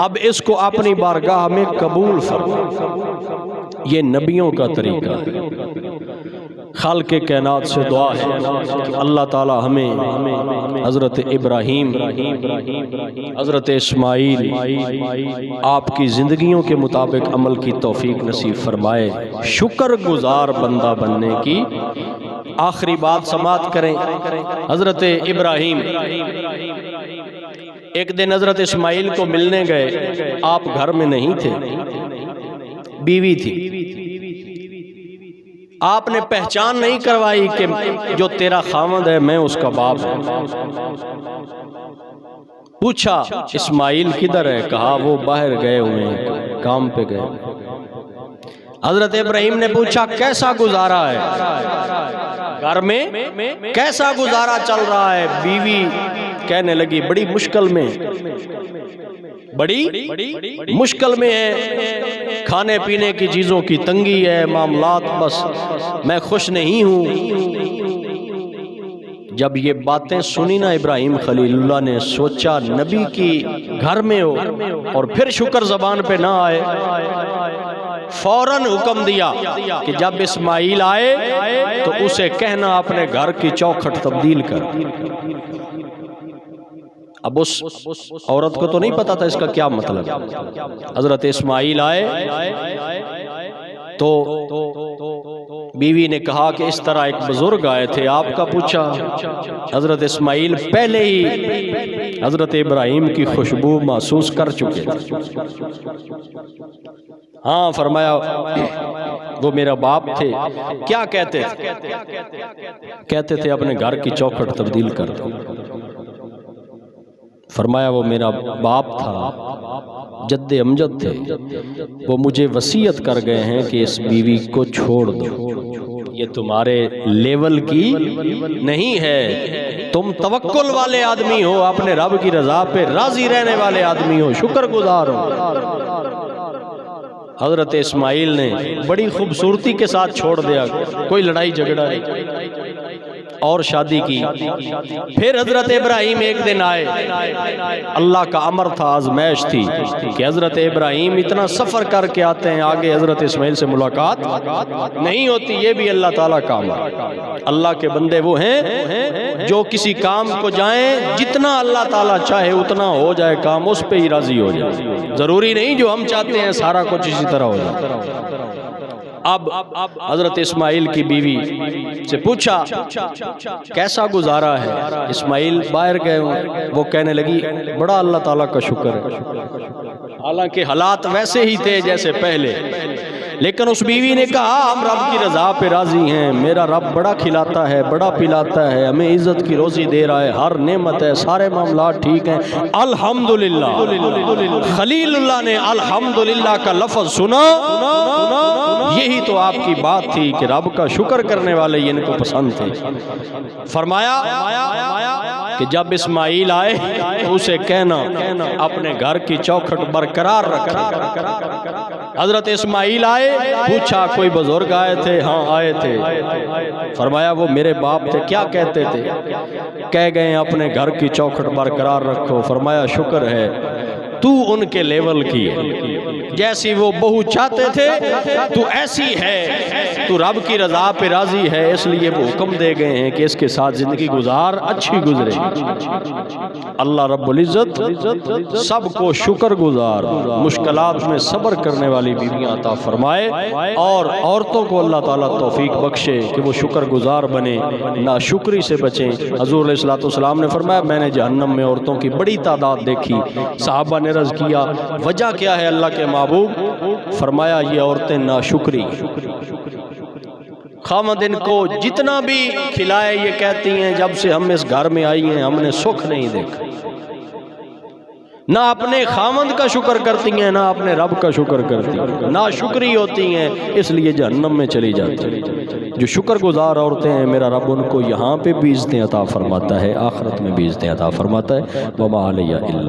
اب اس کو اپنی بارگاہ میں قبول فرما۔ یہ نبیوں کا طریقہ ہے۔ خالق کائنات سے دعا ہے کہ اللہ تعالی ہمیں حضرت ابراہیم، حضرت اسماعیل، آپ کی زندگیوں کے مطابق عمل کی توفیق نصیب فرمائے، شکر گزار بندہ بننے کی۔ آخری بات سماعت کریں۔ حضرت ابراہیم ایک دن حضرت اسماعیل کو ملنے گئے، آپ گھر میں نہیں تھے، بیوی تھی، آپ نے پہچان نہیں کروائی کہ جو تیرا خاوند ہے میں اس کا باپ ہوں۔ پوچھا اسماعیل کدھر ہے؟ کہا وہ باہر گئے ہوئے ہیں، کام پہ گئے۔ حضرت ابراہیم نے پوچھا کیسا گزارا ہے گھر میں، کیسا گزارا چل رہا ہے؟ بیوی کہنے لگی بڑی مشکل میں، بڑی مشکل میں ہے، کھانے پینے کی چیزوں کی تنگی ہے، معاملات بس میں خوش نہیں ہوں۔ جب یہ باتیں سنی نا ابراہیم خلیل اللہ نے سوچا نبی کی گھر میں ہو اور پھر شکر زبان پہ نہ آئے، فوراً حکم دیا کہ جب اسماعیل آئے تو اسے کہنا اپنے گھر کی چوکھٹ تبدیل کر۔ اب اس عورت کو تو نہیں پتا تھا اس کا کیا مطلب۔ حضرت اسماعیل آئے تو بیوی نے کہا کہ اس طرح ایک بزرگ آئے تھے، آپ کا پوچھا۔ حضرت اسماعیل پہلے ہی حضرت ابراہیم کی خوشبو محسوس کر چکے تھے۔ ہاں فرمایا وہ میرا باپ تھے، کیا کہتے تھے؟ کہتے تھے اپنے گھر کی چوکھٹ تبدیل کر دو۔ فرمایا وہ میرا باپ تھا، جد امجد تھے، وہ مجھے وصیت کر گئے ہیں کہ اس بیوی کو چھوڑ دو، یہ تمہارے لیول کی نہیں ہے، تم توکل والے آدمی ہو، اپنے رب کی رضا پہ راضی رہنے والے آدمی ہو، شکر گزار ہو۔ حضرت اسماعیل نے بڑی خوبصورتی کے ساتھ چھوڑ دیا، کوئی لڑائی جھگڑا نہیں، اور شادی کی۔ پھر حضرت ابراہیم ایک دن آئے، اللہ کا امر تھا، آزمائش تھی کہ حضرت ابراہیم اتنا سفر کر کے آتے ہیں، آگے حضرت اسماعیل سے ملاقات نہیں ہوتی، یہ بھی اللہ تعالیٰ کا امر۔ اللہ کے بندے وہ ہیں جو کسی کام کو جائیں، جتنا اللہ تعالیٰ چاہے اتنا ہو جائے کام، اس پہ ہی راضی ہو جائے، ضروری نہیں جو ہم چاہتے ہیں سارا کچھ اسی طرح ہو جائے۔ اب حضرت اسماعیل کی بیوی سے پوچھا کیسا گزارا ہے؟ اسماعیل باہر گئے ہوں، وہ کہنے لگی بڑا اللہ تعالیٰ کا شکر ہے، حالانکہ حالات ویسے ہی تھے جیسے پہلے، لیکن اس بیوی نے کہا ہم رب کی رضا پہ راضی ہیں، میرا رب بڑا کھلاتا ہے، بڑا پلاتا ہے، ہمیں عزت کی روزی دے رہا ہے، ہر نعمت ہے، سارے معاملات ٹھیک ہیں، الحمدللہ۔ خلیل اللہ نے الحمدللہ کا لفظ سنا، یہی تو آپ کی بات تھی کہ رب کا شکر کرنے والے ان کو پسند تھے۔ فرمایا کہ جب اسماعیل آئے تو اسے کہنا اپنے گھر کی چوکھٹ برقرار رکھے۔ حضرت اسماعیل آئے، پوچھا کوئی بزرگ آئے تھے؟ ہاں آئے تھے۔ فرمایا وہ میرے باپ تھے، کیا کہتے تھے؟ کہہ گئے اپنے گھر کی چوکھٹ برقرار رکھو۔ فرمایا شکر ہے تو ان کے لیول کی ہے، جیسی وہ بہو چاہتے تھے تو ایسی ہے، تو رب کی رضا پہ راضی ہے، اس لیے وہ حکم دے گئے ہیں کہ اس کے ساتھ زندگی گزار اچھی گزرے۔ اللہ رب العزت سب کو شکر گزار، مشکلات میں صبر کرنے والی بیویاں عطا فرمائے، اور عورتوں کو اللہ تعالیٰ توفیق بخشے کہ وہ شکر گزار بنے، ناشکری سے بچیں۔ حضور علیہ الصلوۃ والسلام نے فرمایا میں نے جہنم میں عورتوں کی بڑی تعداد دیکھی۔ صحابہ نے عرض کیا وجہ کیا ہے اللہ کے محبوب؟ فرمایا یہ عورتیں ناشکری، خامد ان کو جتنا بھی کھلائے یہ کہتی ہیں جب سے ہم اس گھر میں آئی ہیں ہم نے سکھ نہیں دیکھا، نہ اپنے خامد کا شکر کرتی ہیں نہ اپنے رب کا شکر کرتی ہیں، ناشکری ہوتی ہیں، اس لیے جہنم میں چلی جاتی ہیں۔ جو شکر گزار عورتیں ہیں میرا رب ان کو یہاں پہ بھی عزتیں عطا فرماتا ہے، آخرت میں بھی عزتیں عطا فرماتا ہے۔ وما علیہ الا